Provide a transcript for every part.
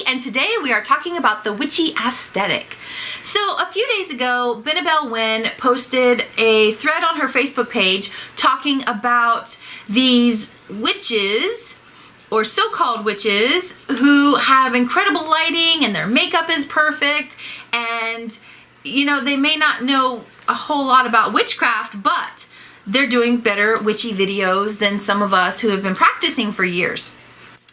and today we are talking about the witchy aesthetic. So a few days ago, Benebell Wen posted a thread on her Facebook page talking about these witches, or so-called witches, who have incredible lighting and their makeup is perfect, and you know, they may not know a whole lot about witchcraft, but they're doing better witchy videos than some of us who have been practicing for years.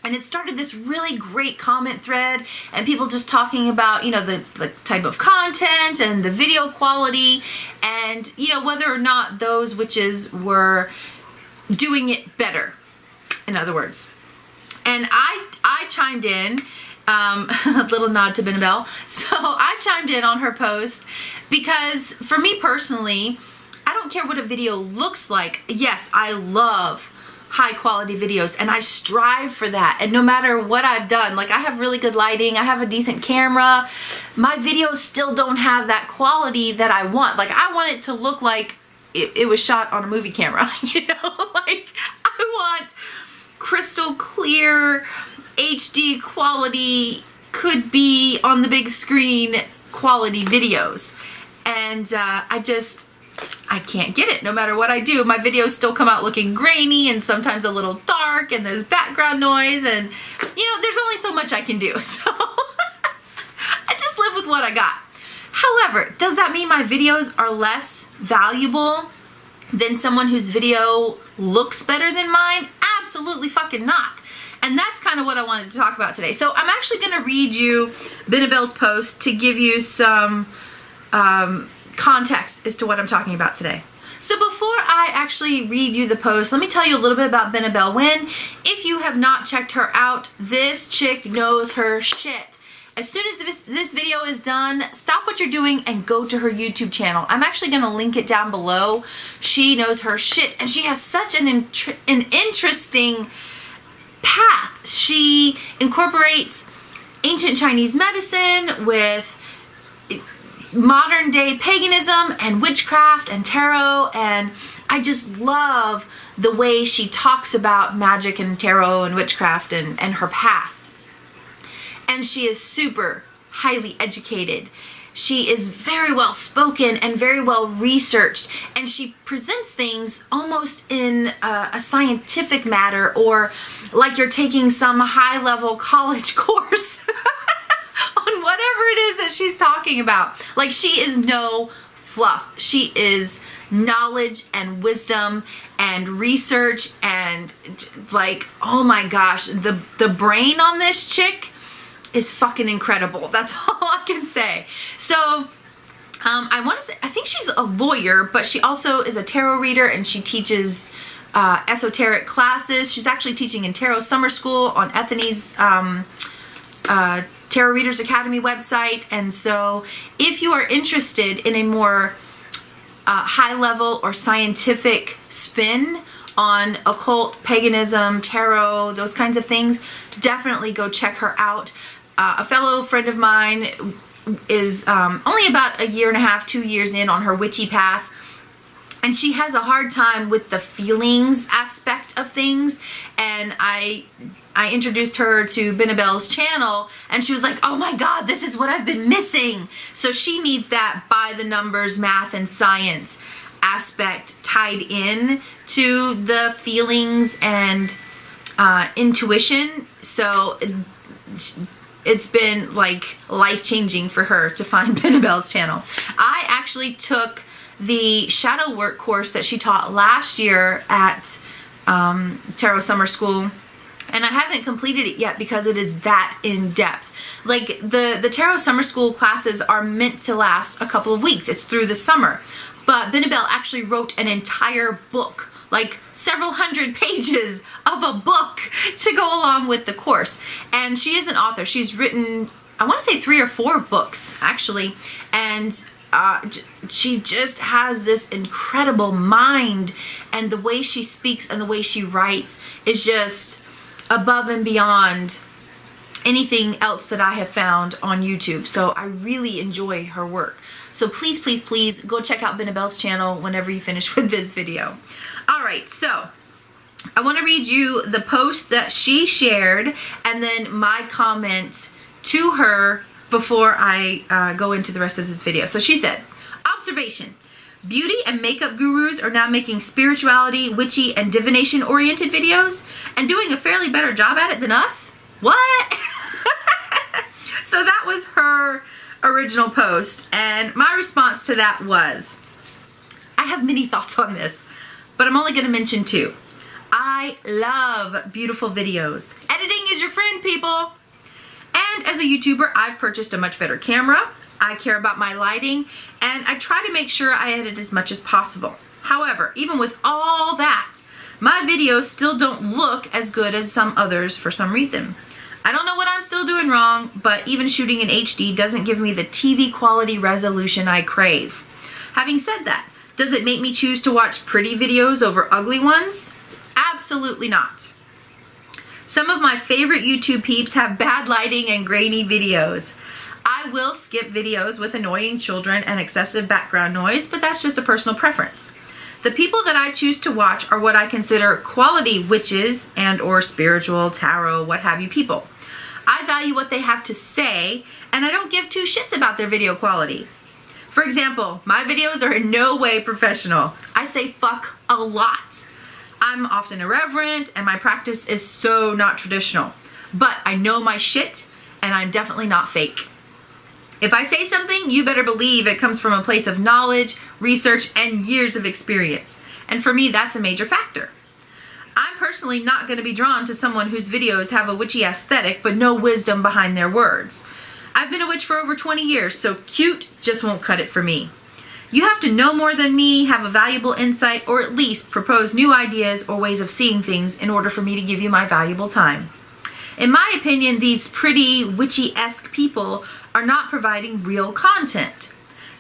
And it started this really great comment thread, and people just talking about, you know, the type of content and the video quality, and, you know, whether or not those witches were doing it better, in other words. And I chimed in, a little nod to Bennebell. So I chimed in on her post because for me personally, I don't care what a video looks like. Yes, I love high quality videos and I strive for that. And no matter what I've done, like I have really good lighting, I have a decent camera, my videos still don't have that quality that I want. Like I want it to look like it was shot on a movie camera, you know? Like I want crystal clear HD quality, could be on the big screen quality videos. And I can't get it. No matter what I do, my videos still come out looking grainy and sometimes a little dark, and there's background noise, and you know, there's only so much I can do. So I just live with what I got. However, does that mean my videos are less valuable than someone whose video looks better than mine? Absolutely fucking not. And that's kind of what I wanted to talk about today. So I'm actually going to read you Benebell's post to give you some context as to what I'm talking about today. So before I actually read you the post, let me tell you a little bit about Benebell Wen. If you have not checked her out, this chick knows her shit. As soon as this video is done, stop what you're doing and go to her YouTube channel. I'm actually going to link it down below. She knows her shit, and she has such an interesting path. She incorporates ancient Chinese medicine with modern day paganism and witchcraft and tarot, and I just love the way she talks about magic and tarot and witchcraft and her path. And she is super highly educated. She is very well spoken and very well researched, and she presents things almost in a scientific manner, or like you're taking some high-level college course on whatever it is that she's talking about. Like, she is no fluff. She is knowledge and wisdom and research, and like, oh my gosh, the brain on this chick is fucking incredible. That's all I can say. So I think she's a lawyer, but she also is a tarot reader, and she teaches esoteric classes. She's actually teaching in Tarot Summer School on Ethany's Tarot Readers Academy website. And so if you are interested in a more high level or scientific spin on occult, paganism, tarot, those kinds of things, definitely go check her out. A fellow friend of mine is only about a year and a half, 2 years in on her witchy path, and she has a hard time with the feelings aspect of things. And I introduced her to Bennebell's channel, and she was like, oh my god, this is what I've been missing. So she needs that by the numbers, math and science aspect tied in to the feelings and intuition. So it's been like life-changing for her to find Bennebell's channel. I actually took the shadow work course that she taught last year at Tarot Summer School, and I haven't completed it yet because it is that in-depth. Like the Tarot Summer School classes are meant to last a couple of weeks. It's through the summer. But Bennebell actually wrote an entire book, like several hundred pages of a book to go along with the course. And she is an author. She's written, I want to say 3 or 4 books actually. And she just has this incredible mind, and the way she speaks and the way she writes is just above and beyond anything else that I have found on YouTube. So I really enjoy her work. So please, please, please go check out Bennebell's channel whenever you finish with this video. All right, so I want to read you the post that she shared and then my comment to her before I go into the rest of this video. So she said, observation. Beauty and makeup gurus are now making spirituality, witchy, and divination-oriented videos and doing a fairly better job at it than us? What? So that was her original post, and my response to that was, I have many thoughts on this, but I'm only going to mention two. I love beautiful videos. Editing is your friend, people. And as a YouTuber, I've purchased a much better camera. I care about my lighting, and I try to make sure I edit as much as possible. However, even with all that, my videos still don't look as good as some others for some reason. I don't know what I'm still doing wrong, but even shooting in HD doesn't give me the TV quality resolution I crave. Having said that, does it make me choose to watch pretty videos over ugly ones? Absolutely not. Some of my favorite YouTube peeps have bad lighting and grainy videos. I will skip videos with annoying children and excessive background noise, but that's just a personal preference. The people that I choose to watch are what I consider quality witches and or spiritual, tarot, what have you people. I value what they have to say, and I don't give two shits about their video quality. For example, my videos are in no way professional. I say fuck a lot. I'm often irreverent, and my practice is so not traditional. But I know my shit, and I'm definitely not fake. If I say something, you better believe it comes from a place of knowledge, research, and years of experience. And for me, that's a major factor. I'm personally not going to be drawn to someone whose videos have a witchy aesthetic but no wisdom behind their words. I've been a witch for over 20 years, so cute just won't cut it for me. You have to know more than me, have a valuable insight, or at least propose new ideas or ways of seeing things in order for me to give you my valuable time. In my opinion, these pretty witchy-esque people are not providing real content.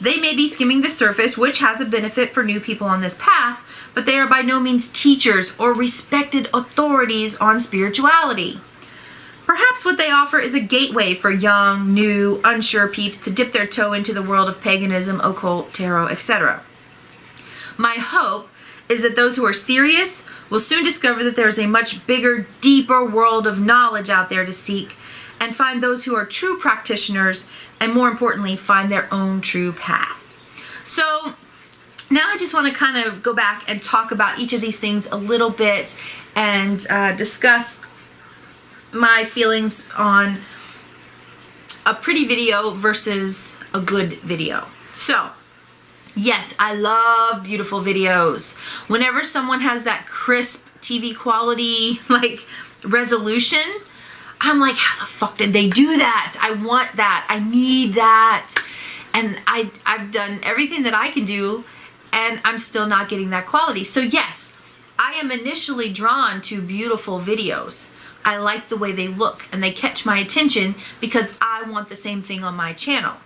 They may be skimming the surface, which has a benefit for new people on this path, but they are by no means teachers or respected authorities on spirituality. Perhaps what they offer is a gateway for young, new, unsure peeps to dip their toe into the world of paganism, occult, tarot, etc. My hope is that those who are serious will soon discover that there is a much bigger, deeper world of knowledge out there to seek, and find those who are true practitioners, and more importantly, find their own true path. So now I just want to kind of go back and talk about each of these things a little bit and discuss my feelings on a pretty video versus a good video. So, yes, I love beautiful videos. Whenever someone has that crisp TV quality, like, resolution, I'm like, how the fuck did they do that? I want that. I need that. And I've done everything that I can do, and I'm still not getting that quality. So yes, I am initially drawn to beautiful videos. I like the way they look, and they catch my attention because I want the same thing on my channel.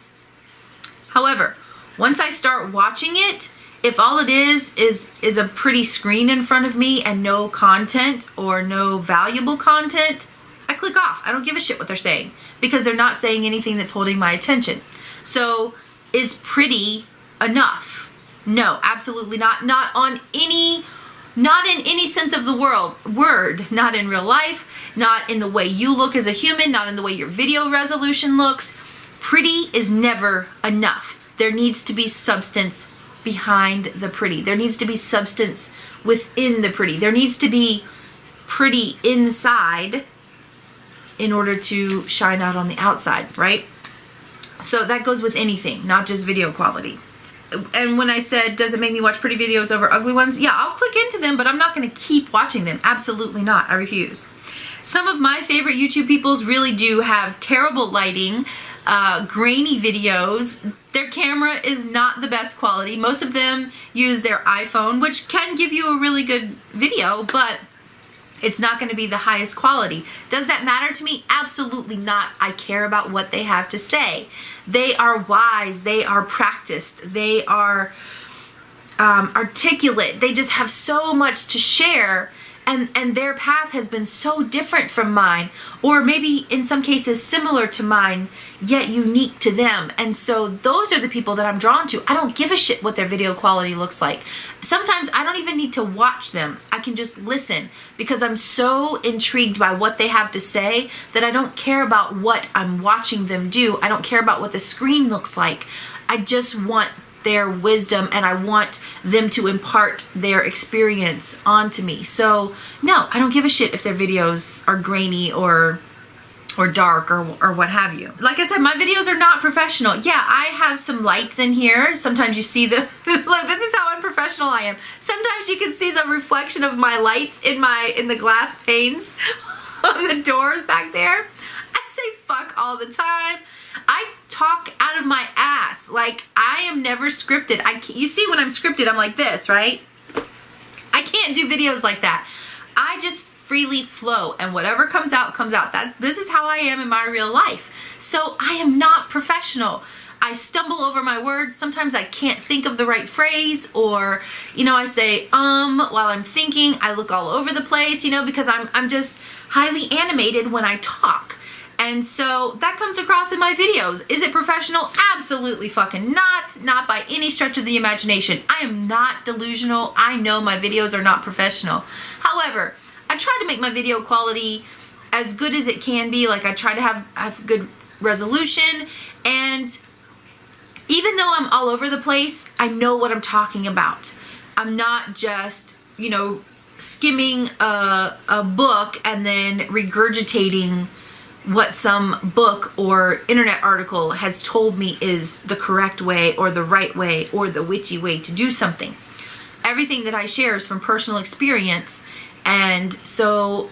However, once I start watching it, if all it is a pretty screen in front of me and no content or no valuable content, I click off. I don't give a shit what they're saying because they're not saying anything that's holding my attention. So, is pretty enough? No, absolutely not. Not in any sense of the word. Not in real life, not in the way you look as a human, not in the way your video resolution looks. Pretty is never enough. There needs to be substance behind the pretty. There needs to be substance within the pretty. There needs to be pretty inside in order to shine out on the outside, right? So that goes with anything, not just video quality. And when I said, does it make me watch pretty videos over ugly ones? Yeah, I'll click into them, but I'm not going to keep watching them. Absolutely not. I refuse. Some of my favorite YouTube peoples really do have terrible lighting, grainy videos. Their camera is not the best quality. Most of them use their iPhone, which can give you a really good video, but it's not going to be the highest quality. Does that matter to me? Absolutely not. I care about what they have to say. They are wise. They are practiced. They are articulate. They just have so much to share, and their path has been so different from mine, or maybe in some cases similar to mine, yet unique to them. And so those are the people that I'm drawn to. I don't give a shit what their video quality looks like. Sometimes I don't even need to watch them. I can just listen because I'm so intrigued by what they have to say that I don't care about what I'm watching them do. I don't care about what the screen looks like. I just want their wisdom, and I want them to impart their experience onto me. So no, I don't give a shit if their videos are grainy or dark or what have you. Like I said, my videos are not professional. Yeah, I have some lights in here. Sometimes you see the look, this is how unprofessional I am. Sometimes you can see the reflection of my lights in the glass panes on the doors back there. I say fuck all the time. I talk out of my ass. Like, I am never scripted. You see, when I'm scripted, I'm like this, right? I can't do videos like that. I just freely flow, and whatever comes out, comes out. This is how I am in my real life. So I am not professional. I stumble over my words. Sometimes I can't think of the right phrase, or, I say, while I'm thinking. I look all over the place, because I'm just highly animated when I talk. And so that comes across in my videos. Is it professional? Absolutely fucking not. Not by any stretch of the imagination. I am not delusional. I know my videos are not professional. However, I try to make my video quality as good as it can be. Like, I try to have good resolution. And even though I'm all over the place, I know what I'm talking about. I'm not just, skimming a book and then regurgitating what some book or internet article has told me is the correct way or the right way or the witchy way to do something. Everything that I share is from personal experience, and so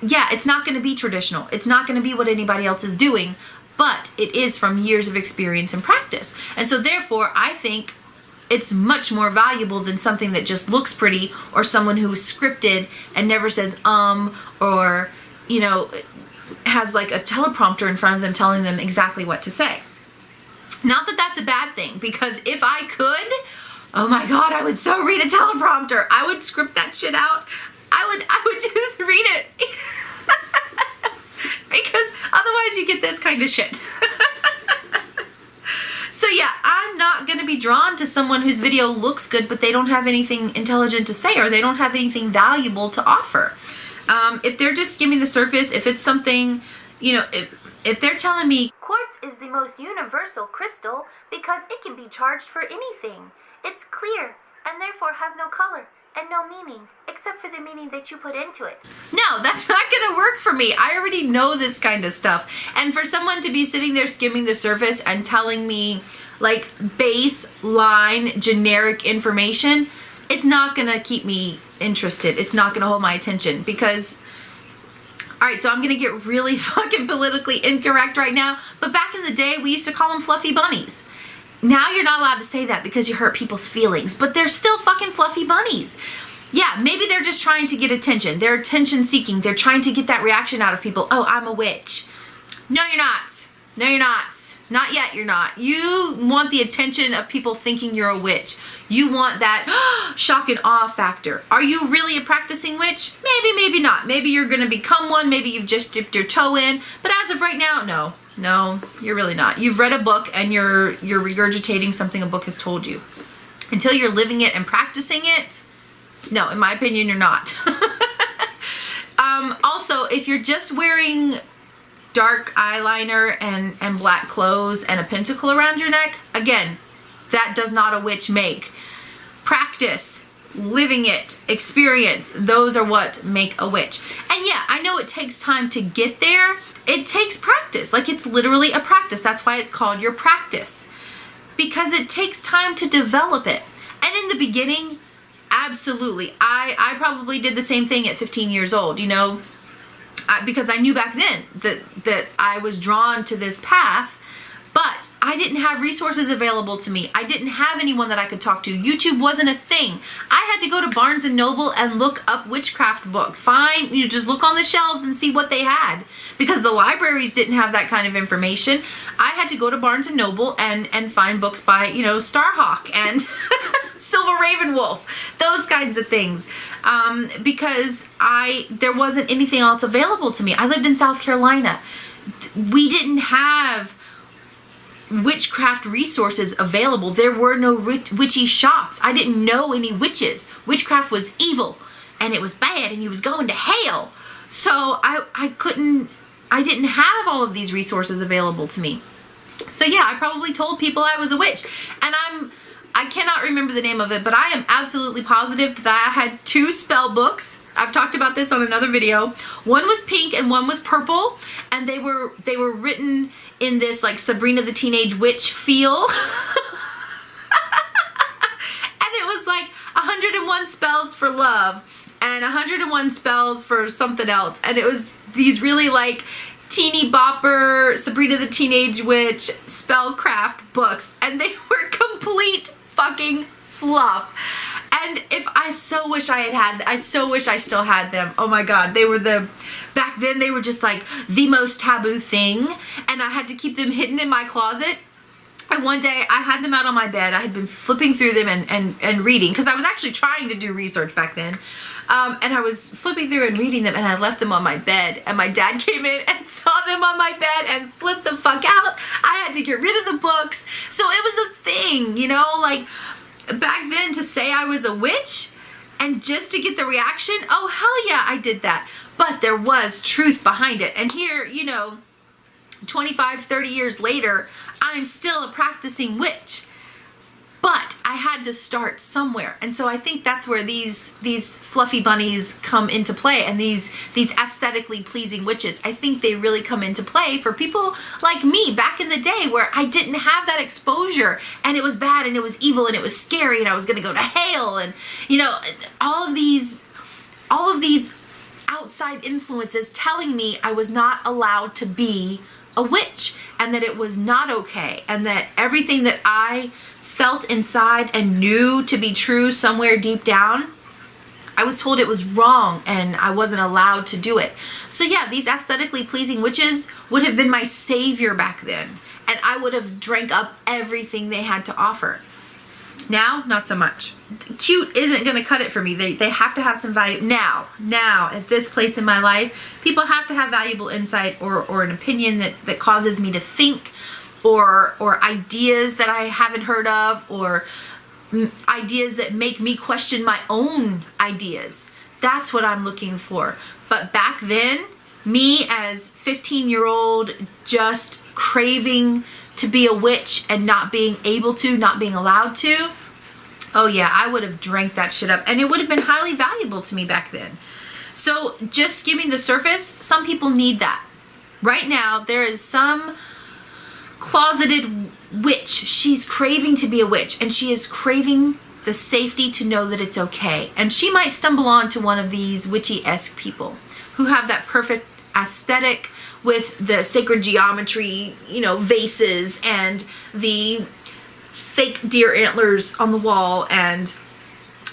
it's not going to be traditional. It's not going to be what anybody else is doing, but it is from years of experience and practice. And so therefore, I think it's much more valuable than something that just looks pretty, or someone who is scripted and never says or has like a teleprompter in front of them telling them exactly what to say. Not that that's a bad thing, because if I could, oh my God, I would so read a teleprompter. I would script that shit out. I would just read it. Because otherwise you get this kind of shit. So yeah, I'm not going to be drawn to someone whose video looks good, but they don't have anything intelligent to say, or they don't have anything valuable to offer. If they're just skimming the surface, if it's something, if they're telling me quartz is the most universal crystal because it can be charged for anything. It's clear and therefore has no color and no meaning except for the meaning that you put into it. No, that's not going to work for me. I already know this kind of stuff. And for someone to be sitting there skimming the surface and telling me like baseline generic information, it's not going to keep me interested. It's not going to hold my attention because, all right, so I'm going to get really fucking politically incorrect right now, but back in the day, we used to call them fluffy bunnies. Now you're not allowed to say that because you hurt people's feelings, but they're still fucking fluffy bunnies. Yeah, maybe they're just trying to get attention. They're attention seeking. They're trying to get that reaction out of people. Oh, I'm a witch. No, you're not. No, you're not. Not yet, you're not. You want the attention of people thinking you're a witch. You want that shock and awe factor. Are you really a practicing witch? Maybe, maybe not. Maybe you're going to become one. Maybe you've just dipped your toe in. But as of right now, no. No, you're really not. You've read a book and you're regurgitating something a book has told you. Until you're living it and practicing it, no, in my opinion, you're not. Also, if you're just wearing dark eyeliner and black clothes and a pentacle around your neck, again, that does not a witch make. Practice, living it, experience, those are what make a witch. And yeah, I know it takes time to get there. It takes practice. Like, it's literally a practice. That's why it's called your practice. Because it takes time to develop it. And in the beginning, absolutely. I probably did the same thing at 15 years old, because I knew back then that I was drawn to this path, but I didn't have resources available to me. I didn't have anyone that I could talk to. YouTube wasn't a thing. I had to go to Barnes & Noble and look up witchcraft books. Just look on the shelves and see what they had, because the libraries didn't have that kind of information. I had to go to Barnes & Noble and find books by, Starhawk and silver raven wolf, those kinds of things. Because there wasn't anything else available to me. I lived in South Carolina. We didn't have witchcraft resources available. There were no witchy shops. I didn't know any witches. Witchcraft was evil and it was bad and you was going to hell. So I didn't have all of these resources available to me. So yeah, I probably told people I was a witch. And I cannot remember the name of it, but I am absolutely positive that I had 2 spell books. I've talked about this on another video. One was pink and one was purple, and they were written in this like Sabrina the Teenage Witch feel. And it was like 101 spells for love and 101 spells for something else. And it was these really like teeny bopper Sabrina the Teenage Witch spellcraft books, and they were complete fucking fluff. And I so wish I still had them. Oh my God, back then they were just like the most taboo thing, and I had to keep them hidden in my closet. And one day I had them out on my bed. I had been flipping through them and reading, because I was actually trying to do research back then. And I was flipping through and reading them, and I left them on my bed, and my dad came in and saw them on my bed and flipped the fuck out. I had to get rid of the books. So it was a thing, you know, like back then, to say I was a witch and just to get the reaction, oh hell yeah, I did that. But there was truth behind it. And here, you know, 25, 30 years later, I'm still a practicing witch. But I had to start somewhere. And so I think that's where these fluffy bunnies come into play, and these aesthetically pleasing witches. I think they really come into play for people like me back in the day, where I didn't have that exposure, and it was bad and it was evil and it was scary and I was going to go to hell, and you know, all of these outside influences telling me I was not allowed to be a witch, and that it was not okay, and that everything that I felt inside and knew to be true somewhere deep down, I was told it was wrong and I wasn't allowed to do it. So yeah, these aesthetically pleasing witches would have been my savior back then, and I would have drank up everything they had to offer. Now, not so much. Cute isn't going to cut it for me. They have to have some value. Now, at this place in my life, people have to have valuable insight or an opinion that causes me to think, or ideas that I haven't heard of, or ideas that make me question my own ideas. That's what I'm looking for. But back then, me as 15-year-old just craving to be a witch and not being able to, not being allowed to, oh yeah, I would have drank that shit up, and it would have been highly valuable to me back then. So just skimming the surface, some people need that. Right now, there is some closeted witch. She's craving to be a witch, and she is craving the safety to know that it's okay. And she might stumble on to one of these witchy-esque people who have that perfect aesthetic with the sacred geometry, you know, vases and the fake deer antlers on the wall, and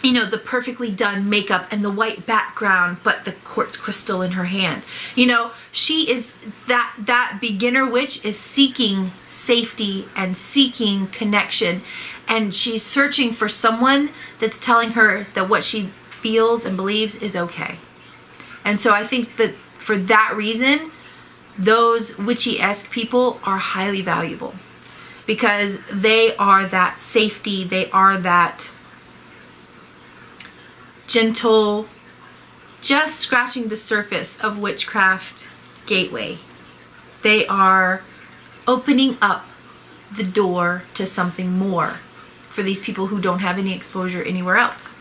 you know, the perfectly done makeup and the white background, but the quartz crystal in her hand. You know, she is that beginner witch is seeking safety and seeking connection, and she's searching for someone that's telling her that what she feels and believes is okay. And so I think that for that reason, those witchy-esque people are highly valuable, because they are that safety, they are that gentle, just scratching the surface of witchcraft gateway. They are opening up the door to something more for these people who don't have any exposure anywhere else.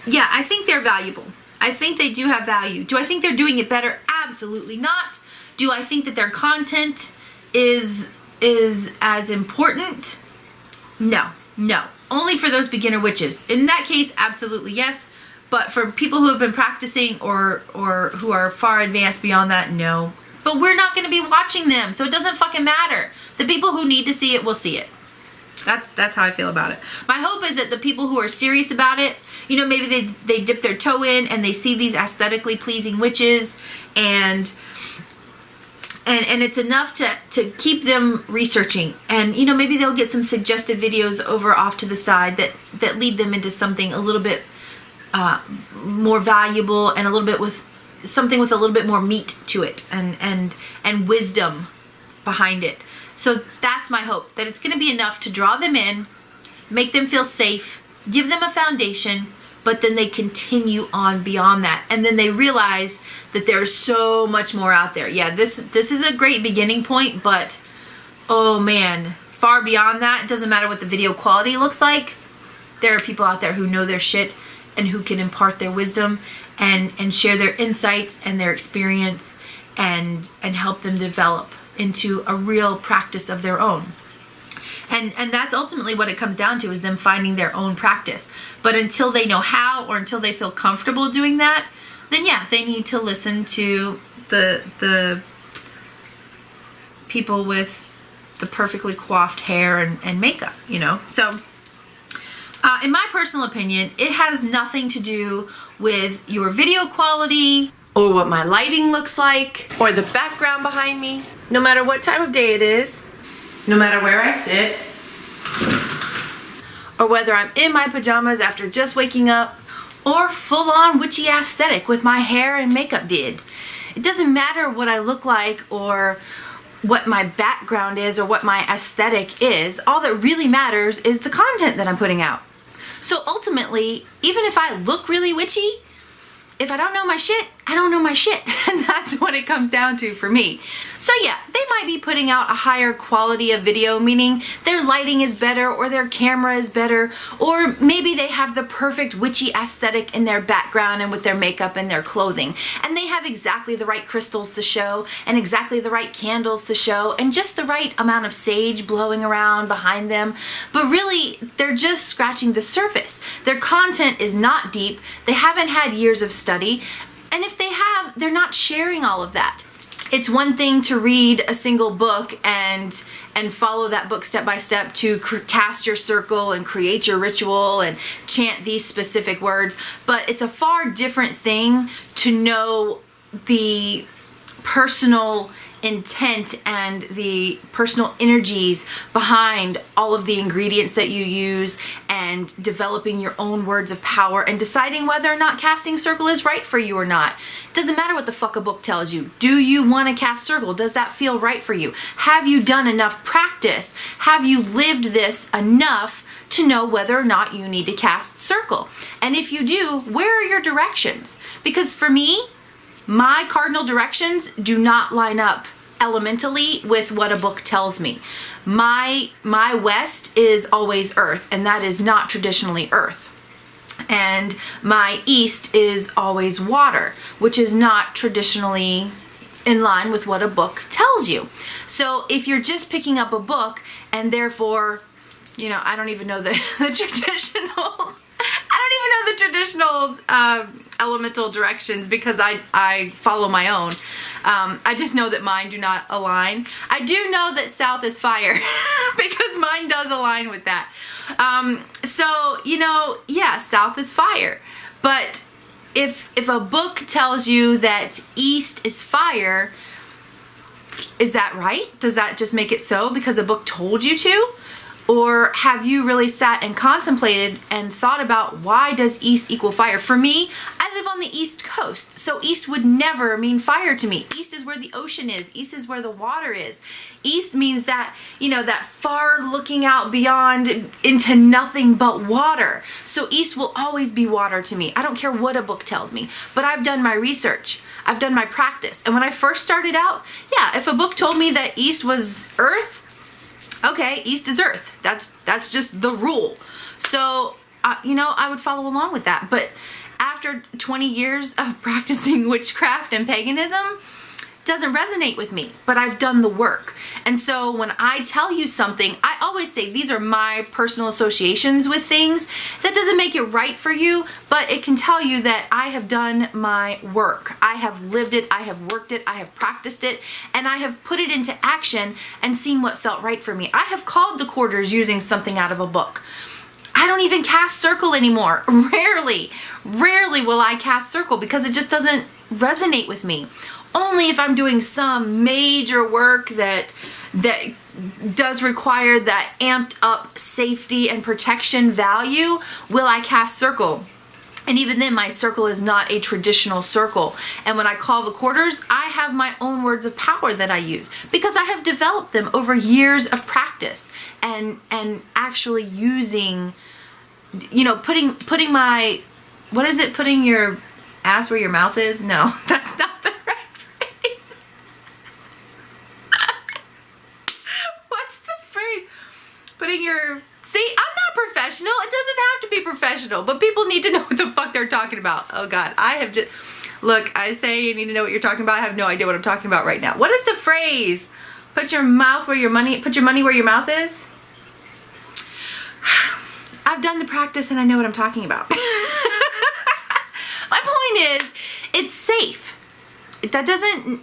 Yeah, I think they're valuable. I think they do have value. Do I think they're doing it better? Absolutely not. Do I think that their content is as important? No. Only for those beginner witches. In that case, absolutely yes. But for people who have been practicing or who are far advanced beyond that, no. But we're not going to be watching them, so it doesn't fucking matter. The people who need to see it will see it. That's how I feel about it. My hope is that the people who are serious about it, you know, maybe they dip their toe in and they see these aesthetically pleasing witches, and And it's enough to keep them researching. And, you know, maybe they'll get some suggested videos over off to the side that lead them into something a little bit more valuable and a little bit with something with a little bit more meat to it and wisdom behind it. So that's my hope, that it's going to be enough to draw them in, make them feel safe, give them a foundation, but then they continue on beyond that. And then they realize that there's so much more out there. Yeah, this is a great beginning point, but oh man, far beyond that. It doesn't matter what the video quality looks like. There are people out there who know their shit and who can impart their wisdom and share their insights and their experience and help them develop into a real practice of their own. And that's ultimately what it comes down to, is them finding their own practice. But until they know how, or until they feel comfortable doing that, then yeah, they need to listen to the people with the perfectly coiffed hair and makeup, you know. So in my personal opinion, it has nothing to do with your video quality, or what my lighting looks like, or the background behind me. No matter what time of day it is, no matter where I sit, or whether I'm in my pajamas after just waking up, or full-on witchy aesthetic with my hair and makeup did. It doesn't matter what I look like or what my background is or what my aesthetic is. All that really matters is the content that I'm putting out. So ultimately, even if I look really witchy, if I don't know my shit, I don't know my shit. And that's what it comes down to for me. So yeah, they might be putting out a higher quality of video, meaning their lighting is better or their camera is better, or maybe they have the perfect witchy aesthetic in their background and with their makeup and their clothing. And they have exactly the right crystals to show and exactly the right candles to show and just the right amount of sage blowing around behind them. But really, they're just scratching the surface. Their content is not deep. They haven't had years of study. And if they have, they're not sharing all of that. It's one thing to read a single book and follow that book step by step to cast your circle and create your ritual and chant these specific words, but it's a far different thing to know the personal intent and the personal energies behind all of the ingredients that you use and developing your own words of power and deciding whether or not casting circle is right for you or not. It doesn't matter what the fuck a book tells you. Do you want to cast circle? Does that feel right for you? Have you done enough practice? Have you lived this enough to know whether or not you need to cast circle? And if you do, where are your directions? Because for me, my cardinal directions do not line up elementally with what a book tells me. My west is always earth, and that is not traditionally earth. And my east is always water, which is not traditionally in line with what a book tells you. So if you're just picking up a book and therefore, you know, I don't even know the traditional elemental directions because I follow my own. I just know that mine do not align. I do know that south is fire because mine does align with that. So, you know, yeah, south is fire. But if a book tells you that east is fire, is that right? Does that just make it so because a book told you to? Or have you really sat and contemplated and thought about why does east equal fire? For me, I live on the East Coast, so east would never mean fire to me. East is where the ocean is. East is where the water is. East means that, you know, that far looking out beyond into nothing but water. So east will always be water to me. I don't care what a book tells me, but I've done my research. I've done my practice. And when I first started out, yeah, if a book told me that east was earth, okay, east is earth. That's just the rule. So, you know, I would follow along with that. But after 20 years of practicing witchcraft and paganism, it doesn't resonate with me. But I've done the work. And so when I tell you something, I always say these are my personal associations with things. That doesn't make it right for you, but it can tell you that I have done my work. I have lived it, I have worked it, I have practiced it, and I have put it into action and seen what felt right for me. I have called the quarters using something out of a book. I don't even cast circle anymore. Rarely will I cast circle because it just doesn't resonate with me. only if I'm doing some major work that does require that amped up safety and protection value will I cast circle. And even then, my circle is not a traditional circle. And when I call the quarters, I have my own words of power that I use because I have developed them over years of practice and actually using, you know, putting my, what is it? Putting your ass where your mouth is? No, that's not the right phrase. What's the phrase? Putting your, see, I'm not professional. It doesn't have to be professional, but people need to know what the fuck they're talking about. Oh God, I have just, look, I say you need to know what you're talking about. I have no idea what I'm talking about right now. What is the phrase? Put your mouth where your money, put your money where your mouth is? I've done the practice and I know what I'm talking about. My point is, it's safe. That doesn't,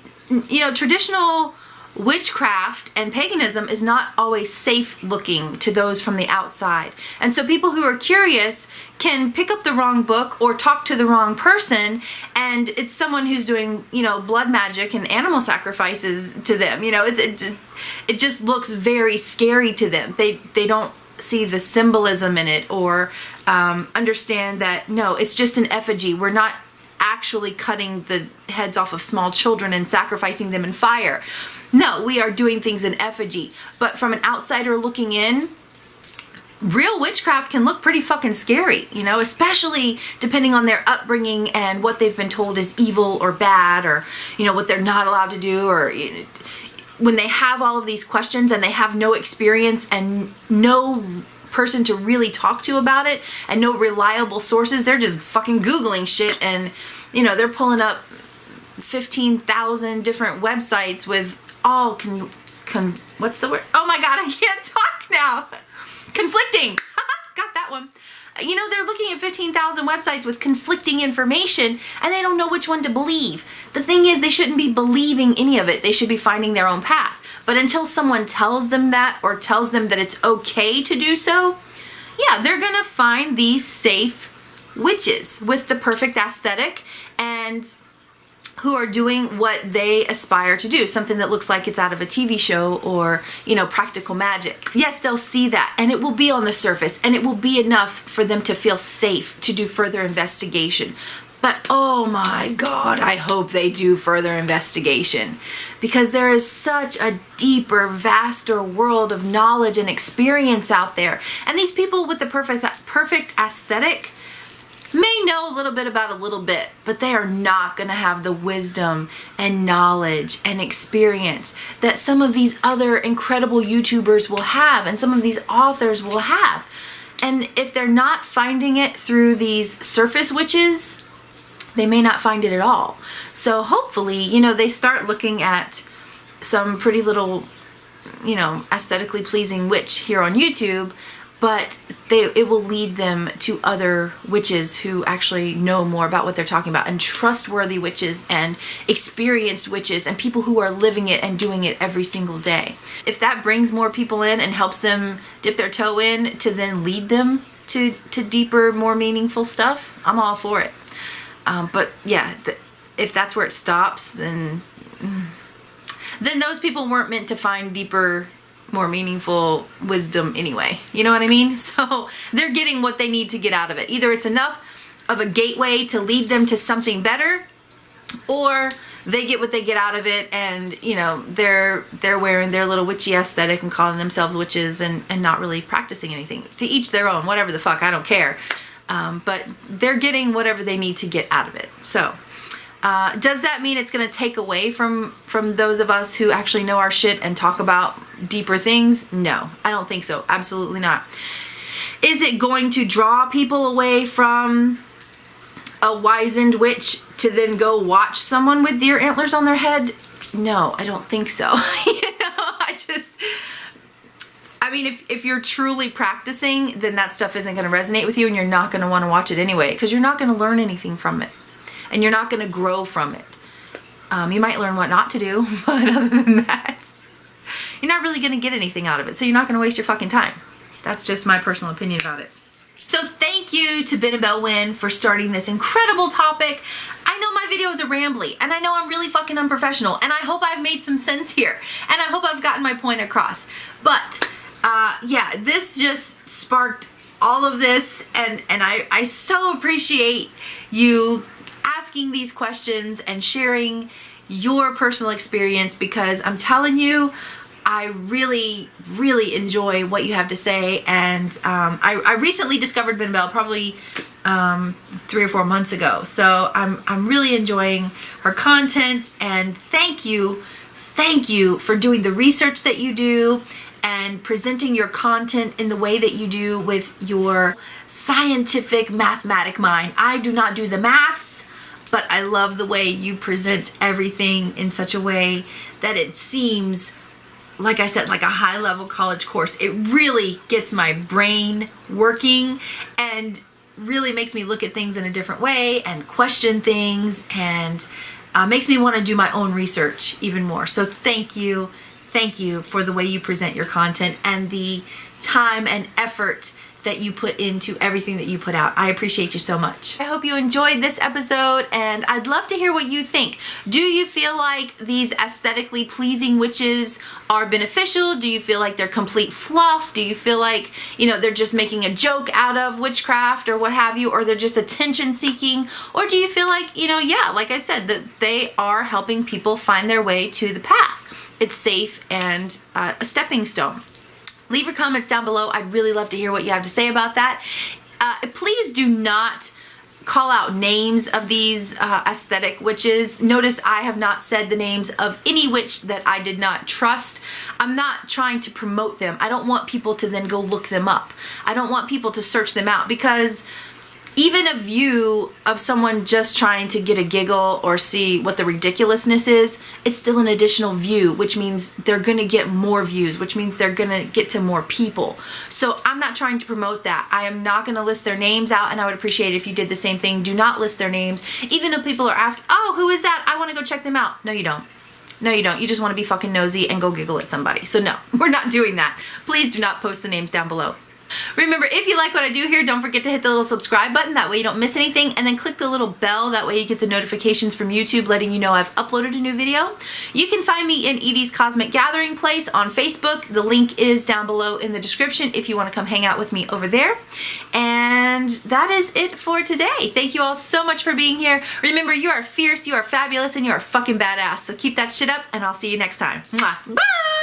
you know, traditional witchcraft and paganism is not always safe looking to those from the outside. And so people who are curious can pick up the wrong book or talk to the wrong person, and it's someone who's doing, you know, blood magic and animal sacrifices to them. You know, it just looks very scary to them. They don't see the symbolism in it or understand that, no, it's just an effigy. We're not actually cutting the heads off of small children and sacrificing them in fire. No, we are doing things in effigy. But from an outsider looking in, real witchcraft can look pretty fucking scary, you know, especially depending on their upbringing and what they've been told is evil or bad, or, you know, what they're not allowed to do, or when they have all of these questions and they have no experience and no person to really talk to about it and no reliable sources, they're just fucking Googling shit, and, you know, they're pulling up 15,000 different websites with all what's the word? Oh my God, I can't talk now. Conflicting. Got that one. You know, they're looking at 15,000 websites with conflicting information and they don't know which one to believe. The thing is, they shouldn't be believing any of it. They should be finding their own path. But until someone tells them that, or tells them that it's okay to do so, yeah, they're gonna find these safe witches with the perfect aesthetic and who are doing what they aspire to do, something that looks like it's out of a TV show or, you know, practical magic. Yes, they'll see that and it will be on the surface and it will be enough for them to feel safe to do further investigation. But oh my God, I hope they do further investigation, because there is such a deeper, vaster world of knowledge and experience out there. And these people with the perfect aesthetic may know a little bit about a little bit, but they are not going to have the wisdom and knowledge and experience that some of these other incredible YouTubers will have and some of these authors will have. And if they're not finding it through these surface witches, they may not find it at all. So hopefully, you know, they start looking at some pretty little, you know, aesthetically pleasing witch here on YouTube, but it will lead them to other witches who actually know more about what they're talking about, and trustworthy witches and experienced witches and people who are living it and doing it every single day. If that brings more people in and helps them dip their toe in to then lead them to deeper, more meaningful stuff, I'm all for it. But yeah, if that's where it stops, then those people weren't meant to find deeper, more meaningful wisdom anyway. You know what I mean? So they're getting what they need to get out of it. Either it's enough of a gateway to lead them to something better, or they get what they get out of it and, you know, they're wearing their little witchy aesthetic and calling themselves witches and not really practicing anything. To each their own, whatever the fuck, I don't care. But they're getting whatever they need to get out of it. So does that mean it's going to take away from those of us who actually know our shit and talk about deeper things? No, I don't think so. Absolutely not. Is it going to draw people away from a wizened witch to then go watch someone with deer antlers on their head? No, I don't think so. You know, I mean, if you're truly practicing, then that stuff isn't going to resonate with you and you're not going to want to watch it anyway, because you're not going to learn anything from it and you're not going to grow from it. You might learn what not to do, but other than that, you're not really going to get anything out of it. So you're not going to waste your fucking time. That's just my personal opinion about it. So thank you to Benebell Wen for starting this incredible topic. I know my videos are rambly, and I know I'm really fucking unprofessional, and I hope I've made some sense here, and I hope I've gotten my point across. But yeah, this just sparked all of this, and I so appreciate you asking these questions and sharing your personal experience, because I'm telling you, I really, really enjoy what you have to say. And I recently discovered Bennebell probably 3 or 4 months ago. So I'm really enjoying her content, and thank you for doing the research that you do and presenting your content in the way that you do with your scientific mathematic mind. I do not do the maths, but I love the way you present everything in such a way that it seems, like I said, like a high-level college course. It really gets my brain working and really makes me look at things in a different way and question things, and makes me want to do my own research even more. So thank you for the way you present your content and the time and effort that you put into everything that you put out. I appreciate you so much. I hope you enjoyed this episode, and I'd love to hear what you think. Do you feel like these aesthetically pleasing witches are beneficial? Do you feel like they're complete fluff? Do you feel like, they're just making a joke out of witchcraft or what have you, or they're just attention seeking? Or do you feel like, yeah, like I said, that they are helping people find their way to the path? It's safe and a stepping stone. Leave your comments down below. I'd really love to hear what you have to say about that. Please do not call out names of these aesthetic witches. Notice I have not said the names of any witch that I did not trust. I'm not trying to promote them. I don't want people to then go look them up. I don't want people to search them out, because even a view of someone just trying to get a giggle or see what the ridiculousness is, it's still an additional view, which means they're gonna get more views, which means they're gonna get to more people. So I'm not trying to promote that. I am not gonna list their names out, and I would appreciate it if you did the same thing. Do not list their names. Even if people are asking, oh, who is that? I wanna go check them out. No, you don't. No, you don't. You just wanna be fucking nosy and go giggle at somebody. So no, we're not doing that. Please do not post the names down below. Remember, if you like what I do here, don't forget to hit the little subscribe button. That way you don't miss anything. And then click the little bell. That way you get the notifications from YouTube letting you know I've uploaded a new video. You can find me in Edie's Cosmic Gathering Place on Facebook. The link is down below in the description if you want to come hang out with me over there. And that is it for today. Thank you all so much for being here. Remember, you are fierce, you are fabulous, and you are fucking badass. So keep that shit up, and I'll see you next time. Mwah. Bye!